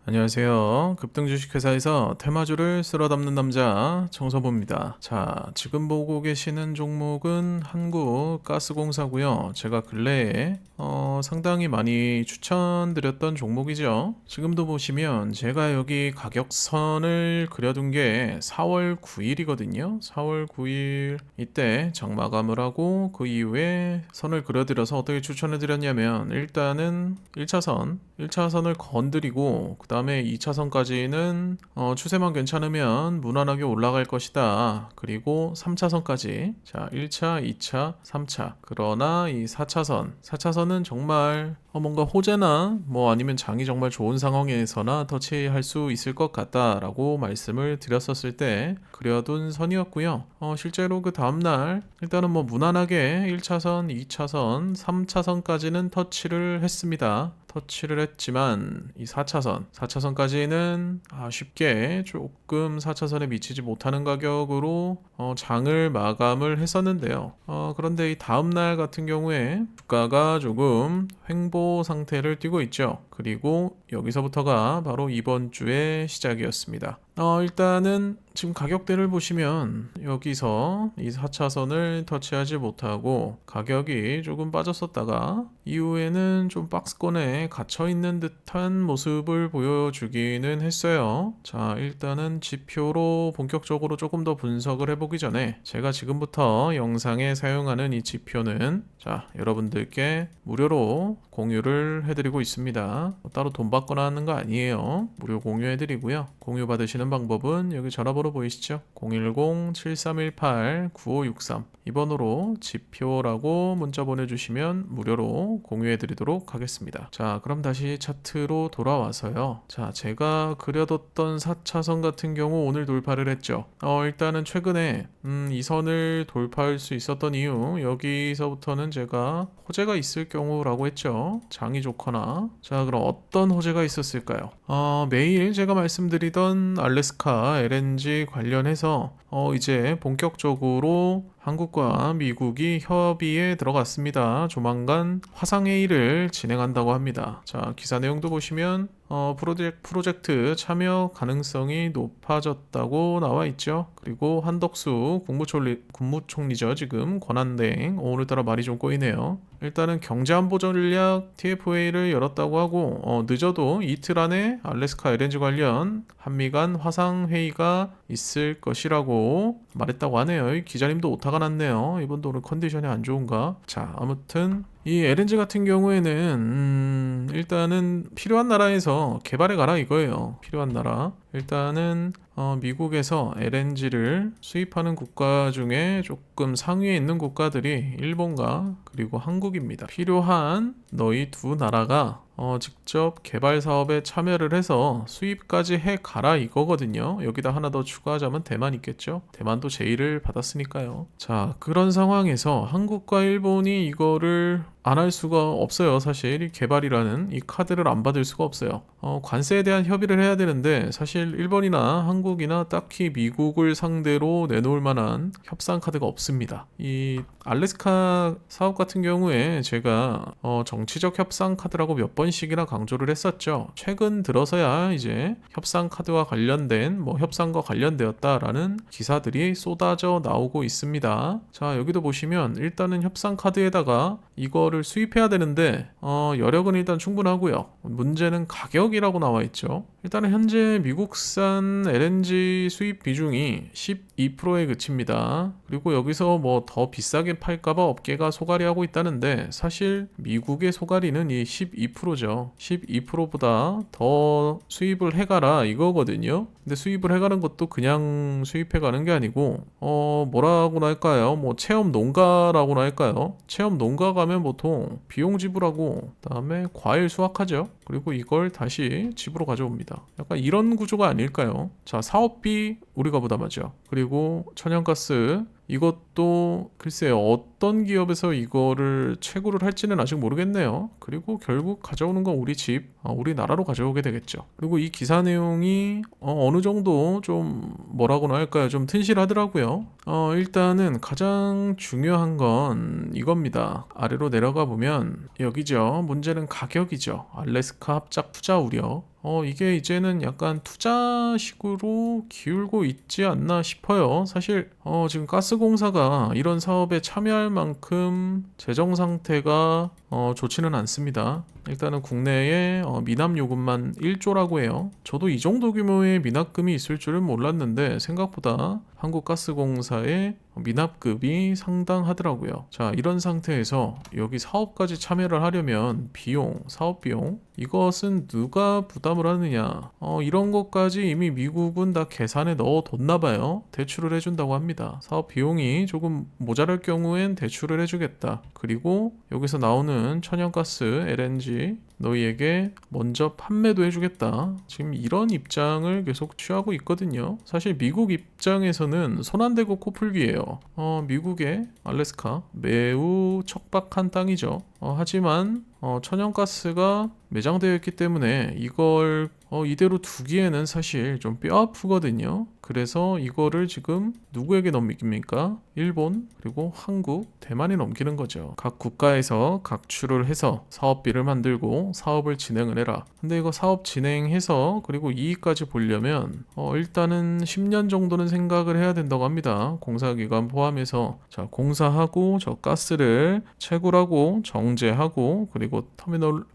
안녕하세요. 급등 주식회사에서 테마주를 쓸어 담는 남자 정서보입니다. 자, 지금 보고 계시는 종목은 한국가스공사고요. 제가 근래에 상당히 많이 추천드렸던 종목이죠. 지금도 보시면 제가 여기 가격선을 그려둔 게 4월 9일이거든요. 4월 9일 이때 장마감을 하고 그 이후에 선을 그려드려서 어떻게 추천해드렸냐면 일단은 1차선을 건드리고 그 다음에 2차선까지는 추세만 괜찮으면 무난하게 올라갈 것이다. 그리고 3차선까지 자 1차, 2차, 3차 그러나 이 4차선은 정말 뭔가 호재나 뭐 아니면 장이 정말 좋은 상황에서나 터치할 수 있을 것 같다라고 말씀을 드렸었을 때 그려둔 선이었고요. 실제로 그 다음날 일단은 뭐 무난하게 1차선, 2차선, 3차선까지는 터치를 했습니다. 터치를 했지만 이 4차선까지는 쉽게 조금 4차선에 미치지 못하는 가격으로 장을 마감을 했었는데요. 그런데 이 다음날 같은 경우에 주가가 조금 횡보 상태를 띠고 있죠. 그리고 여기서부터가 바로 이번 주의 시작이었습니다. 일단은 지금 가격대를 보시면 여기서 이 4차선을 터치하지 못하고 가격이 조금 빠졌었다가 이후에는 좀 박스권에 갇혀있는 듯한 모습을 보여주기는 했어요. 자, 일단은 지표로 본격적으로 조금 더 분석을 해보기 전에 제가 지금부터 영상에 사용하는 이 지표는 자, 여러분들께 무료로 공유를 해드리고 있습니다. 따로 돈 받거나 하는 거 아니에요. 무료 공유해드리고요. 공유 받으시는 방법은 여기 전화번호 보이시죠? 010-7318-9563 이번호로 지표라고 문자 보내주시면 무료로 공유해드리도록 하겠습니다. 자, 그럼 다시 차트로 돌아와서요. 자, 제가 그려뒀던 4차선 같은 경우 오늘 돌파를 했죠. 일단은 최근에 이 선을 돌파할 수 있었던 이유 여기서부터는 제가 호재가 있을 경우라고 했죠. 장이 좋거나 자, 그럼 어떤 호재가 있었을까요? 매일 제가 말씀드리던 알래스카 LNG 관련해서 이제 본격적으로 한국과 미국이 협의에 들어갔습니다. 조만간 화상회의를 진행한다고 합니다. 자, 기사 내용도 보시면 프로젝트 참여 가능성이 높아졌다고 나와 있죠. 그리고 한덕수 국무총리죠. 지금 권한대행 오늘따라 말이 좀 꼬이네요. 일단은 경제안보전략 TF회의를 열었다고 하고 늦어도 이틀 안에 알래스카 LNG 관련 한미 간 화상회의가 있을 것이라고 말했다고 하네요. 이 기자님도 오타가 났네요. 이분도 오늘 컨디션이 안 좋은가? 자, 아무튼 이 LNG 같은 경우에는 일단은 필요한 나라에서 개발해 가라 이거예요. 필요한 나라. 일단은 미국에서 LNG를 수입하는 국가 중에 조금 상위에 있는 국가들이 일본과 그리고 한국입니다. 필요한 너희 두 나라가 직접 개발 사업에 참여를 해서 수입까지 해 가라 이거거든요. 여기다 하나 더 추가하자면 대만 있겠죠. 대만도 제의를 받았으니까요. 자, 그런 상황에서 한국과 일본이 이거를 안 할 수가 없어요. 사실 이 개발이라는 이 카드를 안 받을 수가 없어요. 관세에 대한 협의를 해야 되는데 사실 일본이나 한국이나 딱히 미국을 상대로 내놓을 만한 협상 카드가 없습니다. 이 알래스카 사업 같은 경우에 제가 정치적 협상 카드라고 몇 번씩이나 강조를 했었죠. 최근 들어서야 이제 협상 카드와 관련된 협상과 관련되었다라는 기사들이 쏟아져 나오고 있습니다. 자, 여기도 보시면 일단은 협상 카드에다가 이거를 수입해야 되는데 여력은 일단 충분하고요. 문제는 가격이라고 나와 있죠. 일단은 현재 미국산 LNG 수입 비중이 12%에 그칩니다. 그리고 여기서 더 비싸게 팔까봐 업계가 소가리하고 있다는데 사실 미국의 소가리는 이 12%죠. 12%보다 더 수입을 해가라 이거거든요. 근데 수입을 해가는 것도 그냥 수입해가는 게 아니고 뭐라고나 할까요? 체험 농가라고나 할까요? 체험 농가 가면 보통 비용 지불하고 그다음에 과일 수확하죠. 그리고 이걸 다시 집으로 가져옵니다. 약간 이런 구조가 아닐까요? 자, 사업비 우리가 부담하죠. 그리고 천연가스 이것도 글쎄요 어떤 기업에서 이거를 채굴을 할지는 아직 모르겠네요. 그리고 결국 가져오는 건 우리 집, 우리나라로 가져오게 되겠죠. 그리고 이 기사 내용이 어느 정도 좀 뭐라고나 할까요? 좀 튼실하더라고요. 일단은 가장 중요한 건 이겁니다. 아래로 내려가 보면 여기죠. 문제는 가격이죠. 알래스카 합작 투자 우려. 이게 이제는 약간 투자식으로 기울고 있지 않나 싶어요. 사실 지금 가스공사가 이런 사업에 참여할 만큼 재정 상태가 좋지는 않습니다. 일단은 국내에 미납 요금만 1조라고 해요. 저도 이 정도 규모의 미납금이 있을 줄은 몰랐는데 생각보다 한국가스공사의 미납금이 상당하더라고요. 자, 이런 상태에서 여기 사업까지 참여를 하려면 비용, 사업 비용, 이것은 누가 부담을 하느냐? 이런 것까지 이미 미국은 다 계산에 넣어뒀나 봐요. 대출을 해준다고 합니다. 사업 비용이 조금 모자랄 경우엔 대출을 해주겠다. 그리고 여기서 나오는 천연가스, LNG 너희에게 먼저 판매도 해주겠다. 지금 이런 입장을 계속 취하고 있거든요. 사실 미국 입장에서는 손 안 대고 코풀기예요. 미국의 알래스카 매우 척박한 땅이죠. 하지만 천연가스가 매장되어 있기 때문에 이걸 이대로 두기에는 사실 좀 뼈 아프거든요. 그래서 이거를 지금 누구에게 넘깁니까? 일본, 그리고 한국, 대만에 넘기는 거죠. 각 국가에서 각출을 해서 사업비를 만들고 사업을 진행을 해라. 근데 이거 사업 진행해서 그리고 이익까지 보려면 일단은 10년 정도는 생각을 해야 된다고 합니다. 공사기간 포함해서. 자, 공사하고 저 가스를 채굴하고 정제하고 그리고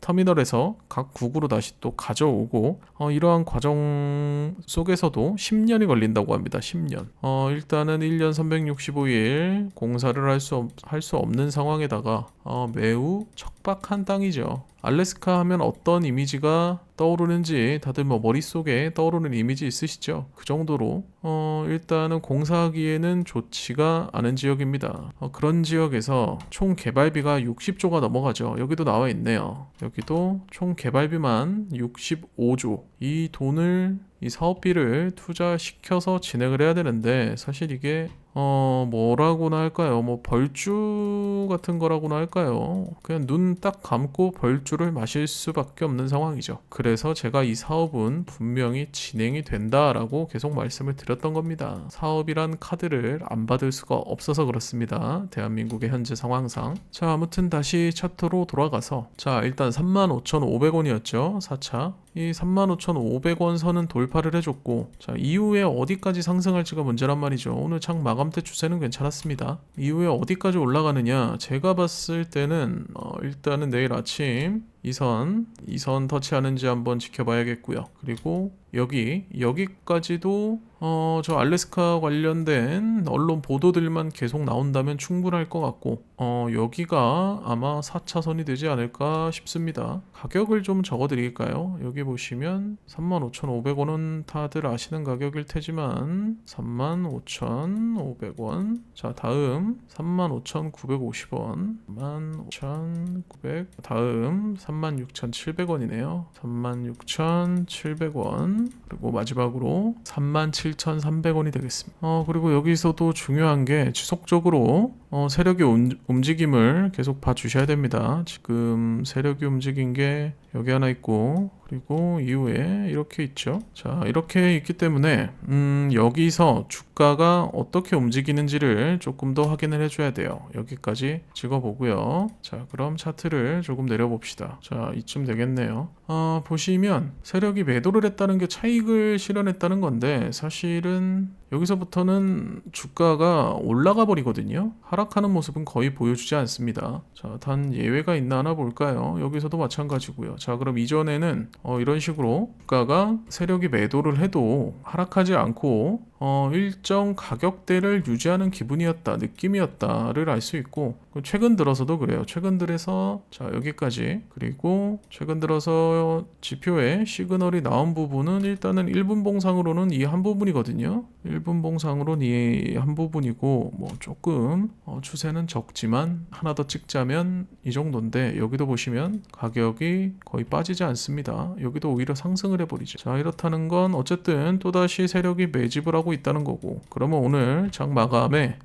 터미널에서 각 국으로 다시 또 가져오고 이러한 과정 속에서도 10년이 걸린다고 합니다. 10년. 일단은 1년 365일 공사를 할 수 없는 상황에다가 매우 척박한 땅이죠. 알래스카 하면 어떤 이미지가 떠오르는지 다들 뭐 머릿속에 떠오르는 이미지 있으시죠? 그 정도로 일단은 공사하기에는 좋지가 않은 지역입니다. 그런 지역에서 총 개발비가 60조가 넘어가죠. 여기도 나와 있네요. 여기도 총 개발비만 65조. 이 돈을 이 사업비를 투자시켜서 진행을 해야 되는데 사실 이게 뭐라고나 할까요? 뭐 벌주 같은 거라고나 할까요? 그냥 눈 딱 감고 벌주를 마실 수밖에 없는 상황이죠. 그래서 제가 이 사업은 분명히 진행이 된다라고 계속 말씀을 드렸던 겁니다. 사업이란 카드를 안 받을 수가 없어서 그렇습니다. 대한민국의 현재 상황상. 자, 아무튼 다시 차트로 돌아가서 자, 일단 35,500원이었죠. 4차. 이 35,500원 선은 돌파를 해줬고 자, 이후에 어디까지 상승할지가 문제란 말이죠. 오늘 장 마감 때 추세는 괜찮았습니다. 이후에 어디까지 올라가느냐 제가 봤을 때는 일단은 내일 아침 이 선 터치하는지 한번 지켜봐야겠고요. 그리고 여기까지도 저 알래스카 관련된 언론 보도들만 계속 나온다면 충분할 것 같고 여기가 아마 4차선이 되지 않을까 싶습니다. 가격을 좀 적어드릴까요? 여기 보시면 35,500원은 다들 아시는 가격일 테지만 35,500원 자 다음 35,950원 35,900 다음 36,700원이네요. 36,700원 그리고 마지막으로 37,300원이 되겠습니다. 그리고 여기서도 중요한 게 지속적으로 세력의 움직임을 계속 봐주셔야 됩니다. 지금 세력이 움직인 게 여기 하나 있고 그리고 이후에 이렇게 있죠. 자, 이렇게 있기 때문에 여기서 주가가 어떻게 움직이는지를 조금 더 확인을 해줘야 돼요. 여기까지 찍어보고요. 자, 그럼 차트를 조금 내려봅시다. 자, 이쯤 되겠네요. 보시면 세력이 매도를 했다는 게 차익을 실현했다는 건데 사실은 여기서부터는 주가가 올라가 버리거든요. 하락하는 모습은 거의 보여주지 않습니다. 자, 단 예외가 있나 하나 볼까요? 여기서도 마찬가지고요. 자, 그럼 이전에는 이런 식으로 주가가 세력이 매도를 해도 하락하지 않고 일정 가격대를 유지하는 기분이었다, 느낌이었다를 알 수 있고 최근 들어서도 그래요. 최근 들어서 자 여기까지 그리고 최근 들어서 지표에 시그널이 나온 부분은 일단은 1분 봉상으로는 이 한 부분이거든요. 1분 봉상으로는 이 한 부분이고 뭐 조금 추세는 적지만 하나 더 찍자면 이 정도인데 여기도 보시면 가격이 거의 빠지지 않습니다. 여기도 오히려 상승을 해버리죠. 자 이렇다는 건 어쨌든 또다시 세력이 매집을 하고 있다는 거고 그러면 오늘 장 마감에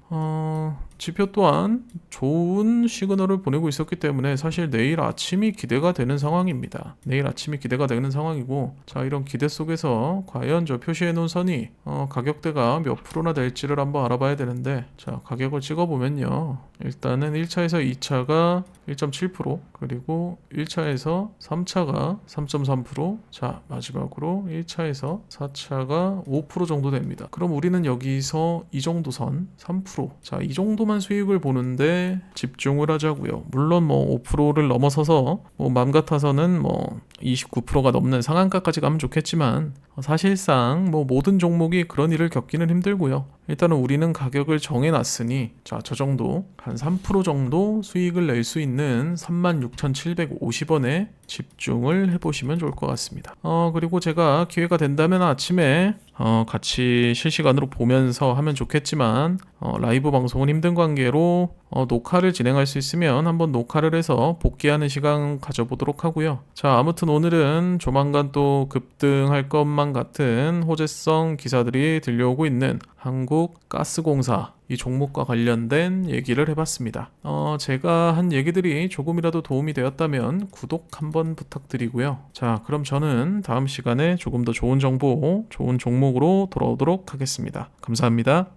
지표 또한 좋은 시그널을 보내고 있었기 때문에 사실 내일 아침이 기대가 되는 상황입니다. 내일 아침이 기대가 되는 상황이고, 자, 이런 기대 속에서 과연 저 표시해 놓은 선이 가격대가 몇 프로나 될지를 한번 알아봐야 되는데, 자, 가격을 찍어보면요. 일단은 1차에서 2차가 1.7%, 그리고 1차에서 3차가 3.3%, 자, 마지막으로 1차에서 4차가 5% 정도 됩니다. 그럼 우리는 여기서 이 정도 선 3%, 자, 이 정도만 수익을 보는데 집중을 하자고요. 물론 뭐 5%를 넘어서서 뭐 맘 같아서는 뭐 29%가 넘는 상한가까지 가면 좋겠지만, 사실상 뭐 모든 종목이 그런 일을 겪기는 힘들고요. 일단은 우리는 가격을 정해놨으니, 자, 저 정도 한 3% 정도 수익을 낼 수 있는 36,750원에 집중을 해보시면 좋을 것 같습니다. 그리고 제가 기회가 된다면 아침에 같이 실시간으로 보면서 하면 좋겠지만, 라이브 방송은 힘든 관계로 녹화를 진행할 수 있으면 한번 녹화를 해서 복귀하는 시간 가져보도록 하고요. 자, 아무튼 오늘은 조만간 또 급등할 것만 같은 호재성 기사들이 들려오고 있는 한국가스공사, 이 종목과 관련된 얘기를 해봤습니다. 제가 한 얘기들이 조금이라도 도움이 되었다면 구독 한번 부탁드리고요. 자, 그럼 저는 다음 시간에 조금 더 좋은 정보, 좋은 종목으로 돌아오도록 하겠습니다. 감사합니다.